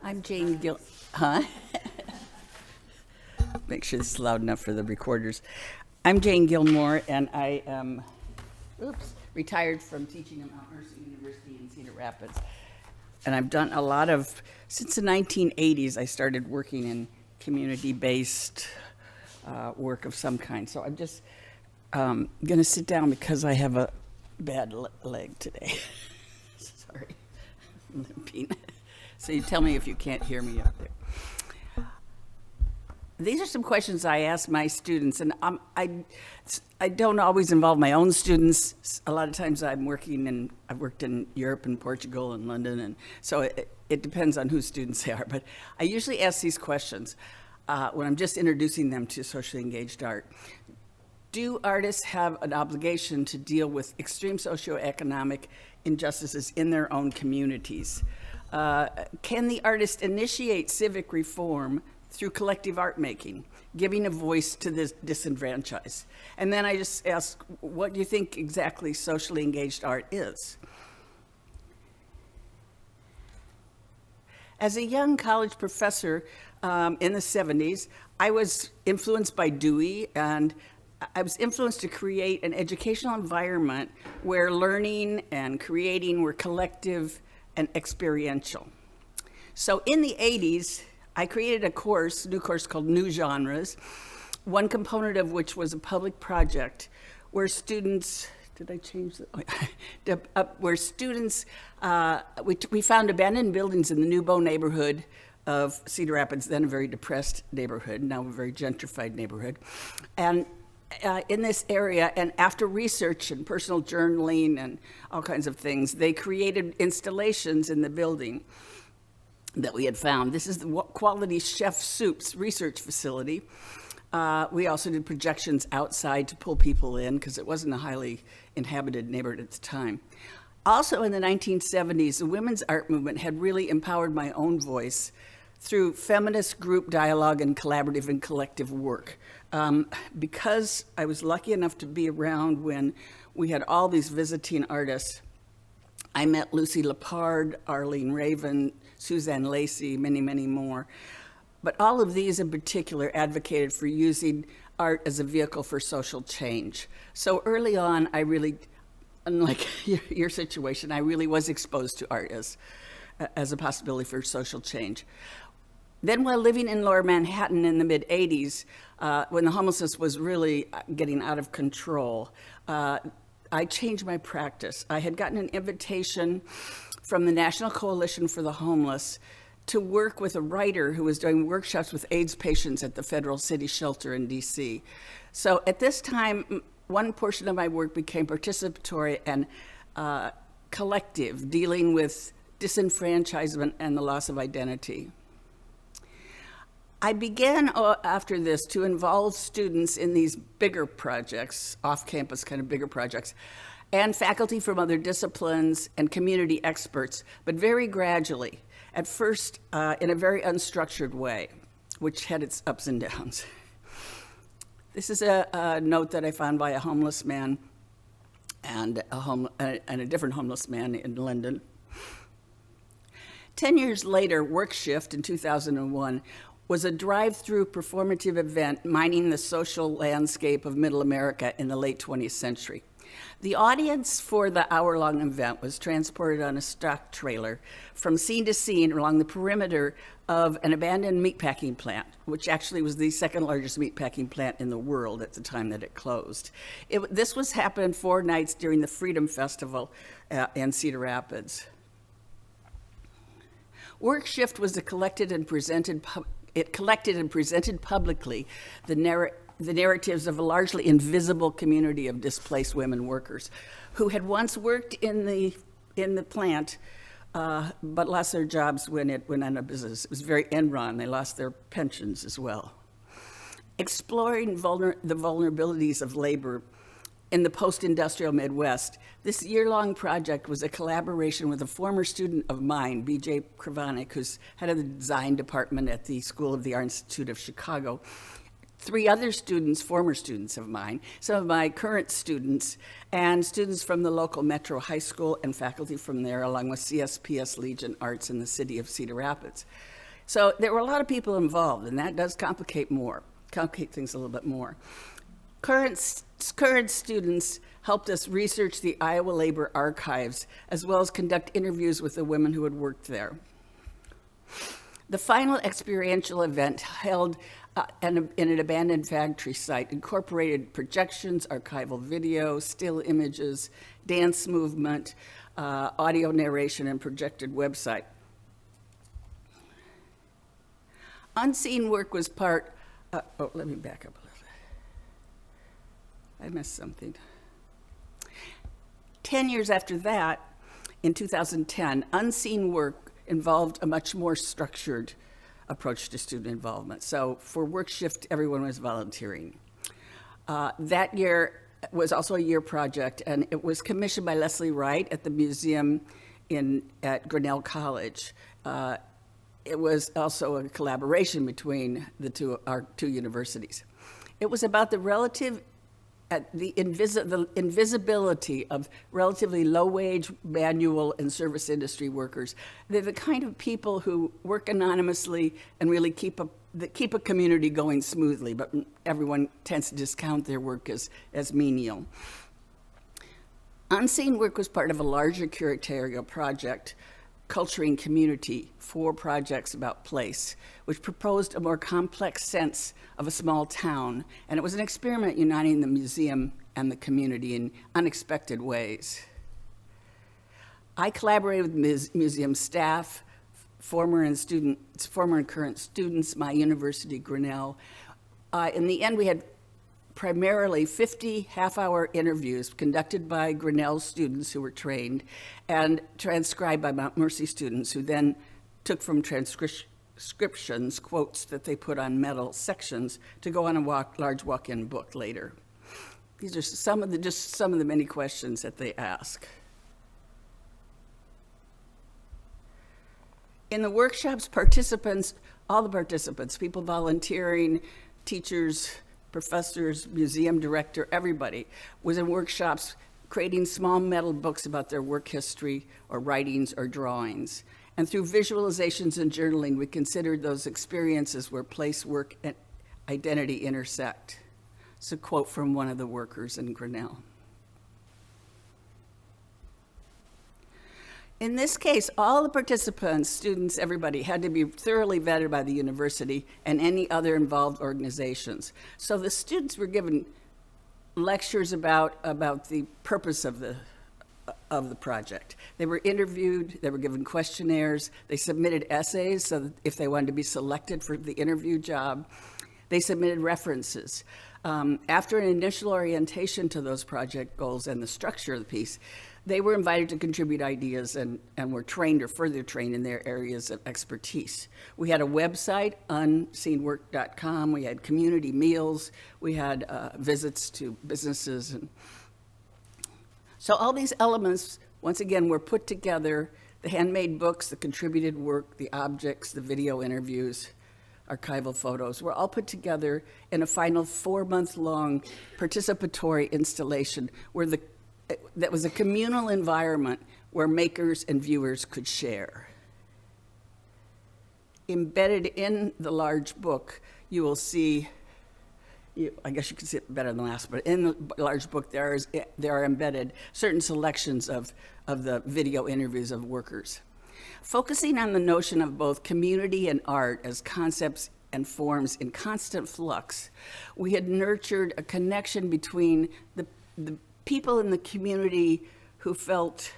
I'm Jane Gil, huh? Make sure this is loud enough for the recorders. I'm Jane Gilmor, and I am, retired from teaching at Mount Mercy University in Cedar Rapids. And I've done a lot of, since the 1980s, I started working in community-based work of some kind. So I'm just gonna sit down because I have a bad leg today. Sorry, I'm limping. So you tell me if you can't hear me up there. These are some questions I ask my students, and I don't always involve my own students. A lot of times I've worked in Europe and Portugal and London, and so it depends on whose students they are. But I usually ask these questions when I'm just introducing them to socially engaged art. Do artists have an obligation to deal with extreme socioeconomic injustices in their own communities? Can the artist initiate civic reform through collective art making, giving a voice to the disenfranchised? And then I just ask, what do you think exactly socially engaged art is? As a young college professor in the 70s, I was influenced by Dewey, and I was influenced to create an educational environment where learning and creating were collective and experiential. So in the 80s, I created a new course called New Genres, one component of which was a public project where students, where students, we found abandoned buildings in the New Beau neighborhood of Cedar Rapids, then a very depressed neighborhood, now a very gentrified neighborhood. And in this area, and after research and personal journaling and all kinds of things, they created installations in the building that we had found. This is the Quality Chef Soup's research facility. We also did projections outside to pull people in because it wasn't a highly inhabited neighborhood at the time. Also in the 1970s, the women's art movement had really empowered my own voice through feminist group dialogue and collaborative and collective work. Because I was lucky enough to be around when we had all these visiting artists, I met Lucy Lepard, Arlene Raven, Suzanne Lacey, many, many more. But all of these in particular advocated for using art as a vehicle for social change. So early on, I really, unlike your situation, I really was exposed to art as a possibility for social change. Then while living in Lower Manhattan in the mid-'80s, when the homelessness was really getting out of control, I changed my practice. I had gotten an invitation from the National Coalition for the Homeless to work with a writer who was doing workshops with AIDS patients at the Federal City Shelter in DC. So at this time, one portion of my work became participatory and collective, dealing with disenfranchisement and the loss of identity. I began after this to involve students in these bigger projects, off-campus kind of bigger projects, and faculty from other disciplines and community experts, but very gradually. At first, in a very unstructured way, which had its ups and downs. This is a note that I found by a homeless man and a different homeless man in London. 10 years later, Work Shift in 2001 was a drive-through performative event mining the social landscape of Middle America in the late 20th century. The audience for the hour-long event was transported on a stock trailer from scene to scene along the perimeter of an abandoned meatpacking plant, which actually was the second largest meatpacking plant in the world at the time that it closed. This was happening 4 nights during the Freedom Festival in Cedar Rapids. Work Shift was collected and presented publicly the narratives of a largely invisible community of displaced women workers who had once worked in the plant, but lost their jobs when it went out of business. It was very Enron. They lost their pensions as well. Exploring the vulnerabilities of labor in the post-industrial Midwest, this year-long project was a collaboration with a former student of mine, B.J. Kravanik, who's head of the design department at the School of the Art Institute of Chicago, 3 other students, former students of mine, some of my current students, and students from the local Metro High School and faculty from there, along with CSPS Legion Arts in the city of Cedar Rapids. So there were a lot of people involved, and that does complicate things a little bit more. Current students helped us research the Iowa Labor Archives, as well as conduct interviews with the women who had worked there. The final experiential event, held in an abandoned factory site, incorporated projections, archival video, still images, dance movement, audio narration, and projected website. Unseen work was part, let me back up a little bit. I missed something. 10 years after that, in 2010, unseen work involved a much more structured approach to student involvement. So for work shift, everyone was volunteering. That year was also a year project, and it was commissioned by Leslie Wright at the museum at Grinnell College. It was also a collaboration between our two universities. It was about the invisibility of relatively low-wage manual and service industry workers. They're the kind of people who work anonymously and really keep a community going smoothly, but everyone tends to discount their work as menial. Unseen work was part of a larger curatorial project, Culturing Community, 4 projects about place, which proposed a more complex sense of a small town, and it was an experiment uniting the museum and the community in unexpected ways. I collaborated with museum staff, former and current students, my university, Grinnell. In the end, we had primarily 50 half-hour interviews conducted by Grinnell students who were trained and transcribed by Mount Mercy students who then took from transcriptions quotes that they put on metal sections to go on a large walk-in book later. These are some of the many questions that they ask. In the workshops, all the participants, people volunteering, teachers, professors, museum director, everybody was in workshops creating small metal books about their work history or writings or drawings. And through visualizations and journaling, we considered those experiences where place, work, and identity intersect. It's a quote from one of the workers in Grinnell. In this case, all the participants, students, everybody, had to be thoroughly vetted by the university and any other involved organizations. So the students were given lectures about the purpose of the project. They were interviewed, they were given questionnaires, they submitted essays so that if they wanted to be selected for the interview job, they submitted references. After an initial orientation to those project goals and the structure of the piece, they were invited to contribute ideas and were trained or further trained in their areas of expertise. We had a website, unseenwork.com. We had community meals. We had visits to businesses. And so all these elements, once again, were put together. The handmade books, the contributed work, the objects, the video interviews, archival photos were all put together in a final 4-month-long participatory installation that was a communal environment where makers and viewers could share. Embedded in the large book, you will see, I guess you can see it better than last, but in the large book there are embedded certain selections of the video interviews of workers. Focusing on the notion of both community and art as concepts and forms in constant flux, we had nurtured a connection between the people in the community who felt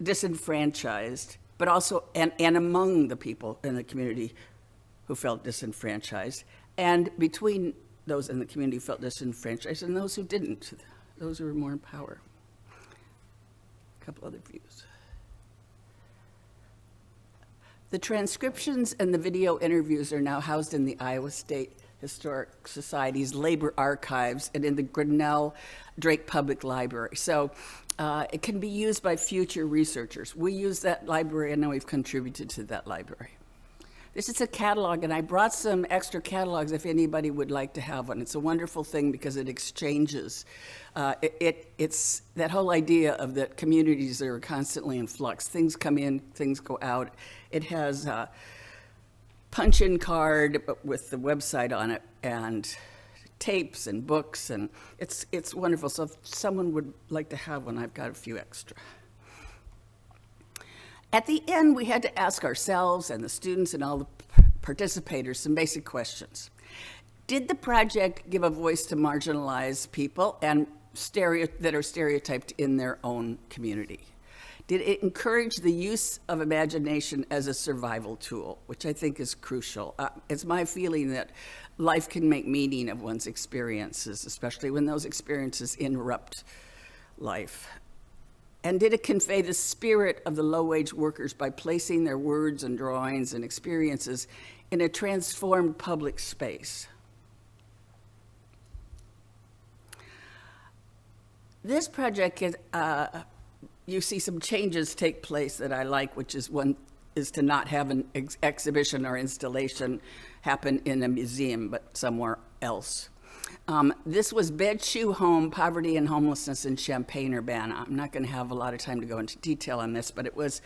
disenfranchised, but also, and among the people in the community who felt disenfranchised, and between those in the community who felt disenfranchised and those who didn't, those who were more in power. A couple other views. The transcriptions and the video interviews are now housed in the Iowa State Historic Society's labor archives and in the Grinnell Drake Public Library. So it can be used by future researchers. We use that library, and now we've contributed to that library. This is a catalog, and I brought some extra catalogs if anybody would like to have one. It's a wonderful thing because it exchanges. It's that whole idea of that communities that are constantly in flux. Things come in, things go out. It has punch-in card with the website on it, and tapes and books, and it's wonderful. So if someone would like to have one, I've got a few extra. At the end, we had to ask ourselves and the students and all the participators some basic questions. Did the project give a voice to marginalized people and that are stereotyped in their own community? Did it encourage the use of imagination as a survival tool, which I think is crucial? It's my feeling that life can make meaning of one's experiences, especially when those experiences interrupt life. And did it convey the spirit of the low-wage workers by placing their words and drawings and experiences in a transformed public space? This project is, you see some changes take place that I like, which is one is to not have an exhibition or installation happen in a museum, but somewhere else. This was Bed, Shoe, Home, Poverty and Homelessness in Champaign-Urbana. I'm not going to have a lot of time to go into detail on this, but it was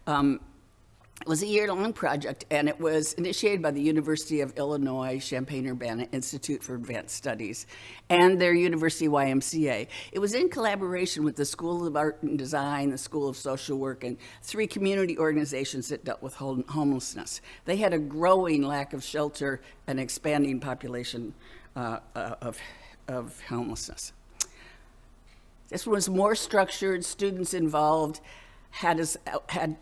a year-long project, and it was initiated by the University of Illinois Champaign-Urbana Institute for Advanced Studies and their University YMCA. It was in collaboration with the School of Art and Design, the School of Social Work, and 3 community organizations that dealt with homelessness. They had a growing lack of shelter and expanding population of homelessness. This was more structured, students involved, had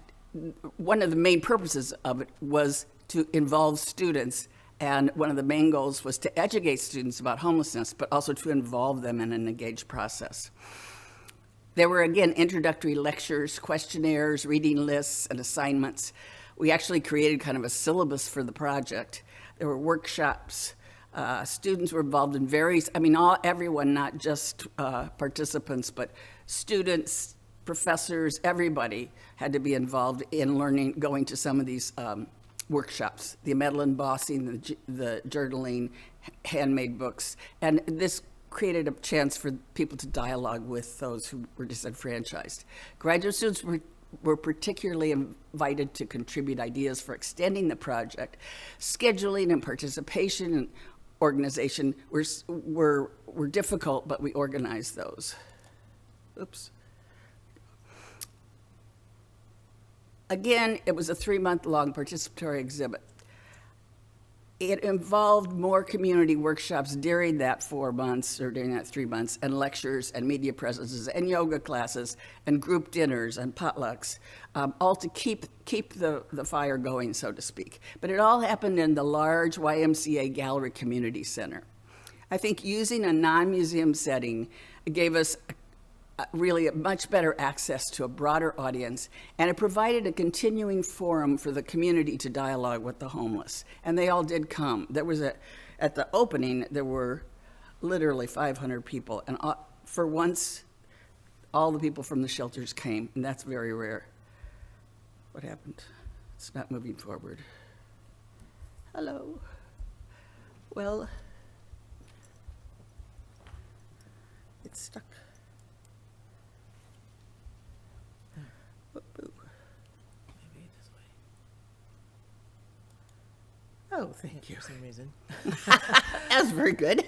one of the main purposes of it was to involve students, and one of the main goals was to educate students about homelessness, but also to involve them in an engaged process. There were, again, introductory lectures, questionnaires, reading lists, and assignments. We actually created kind of a syllabus for the project. There were workshops. Students were involved in various, everyone, not just participants, but students, professors, everybody had to be involved in learning, going to some of these workshops, the metal embossing, the journaling, handmade books. And this created a chance for people to dialogue with those who were disenfranchised. Graduate students were particularly invited to contribute ideas for extending the project. Scheduling and participation and organization were difficult, but we organized those. Oops. Again, it was a 3-month-long participatory exhibit. It involved more community workshops during that 4 months, or during that 3 months, and lectures and media presences and yoga classes and group dinners and potlucks, all to keep the fire going, so to speak. But it all happened in the large YMCA Gallery Community Center. I think using a non-museum setting gave us really a much better access to a broader audience, and it provided a continuing forum for the community to dialogue with the homeless. And they all did come. At the opening, there were literally 500 people, and for once, all the people from the shelters came, and that's very rare. What happened? It's not moving forward. Hello. Well, it's stuck. Maybe this way. Oh, thank you. For some reason. That's very good.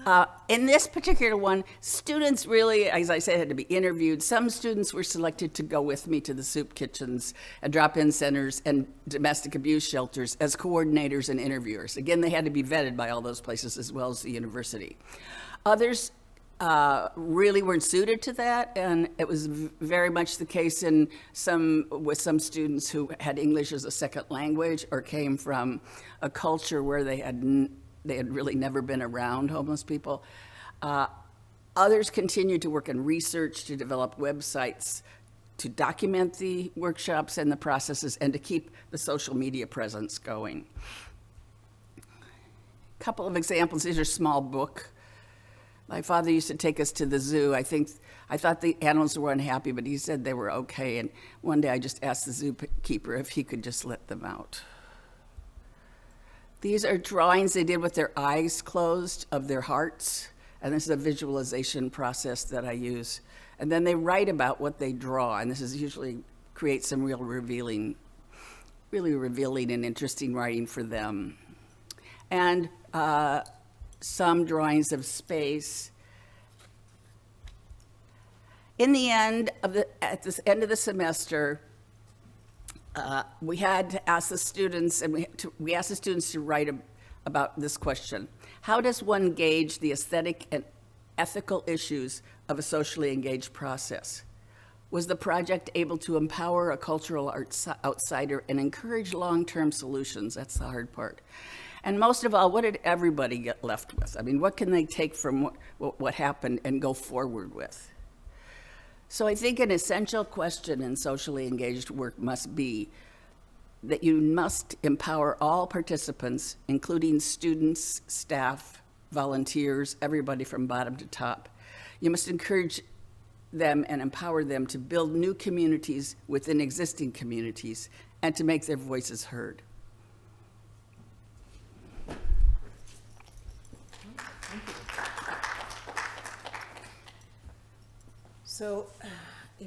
Yeah. In this particular one, students really, as I said, had to be interviewed. Some students were selected to go with me to the soup kitchens and drop-in centers and domestic abuse shelters as coordinators and interviewers. Again, they had to be vetted by all those places as well as the university. Others really weren't suited to that, and it was very much the case with some students who had English as a second language or came from a culture where they had really never been around homeless people. Others continued to work in research, to develop websites, to document the workshops and the processes, and to keep the social media presence going. A couple of examples. These are small book. My father used to take us to the zoo. I thought the animals were unhappy, but he said they were okay. And one day I just asked the zookeeper if he could just let them out. These are drawings they did with their eyes closed of their hearts. And this is a visualization process that I use. And then they write about what they draw. And this is usually creates some real revealing really revealing and interesting writing for them. And some drawings of space. In the end of at the end of the semester, we had to ask the students, and we asked the students to write about this question: how does one gauge the aesthetic and ethical issues of a socially engaged process? Was the project able to empower a cultural outsider and encourage long-term solutions? That's the hard part. And most of all, what did everybody get left with? I mean, what can they take from what happened and go forward with? So I think an essential question in socially engaged work must be that you must empower all participants, including students, staff, volunteers, everybody from bottom to top. You must encourage them and empower them to build new communities within existing communities and to make their voices heard. So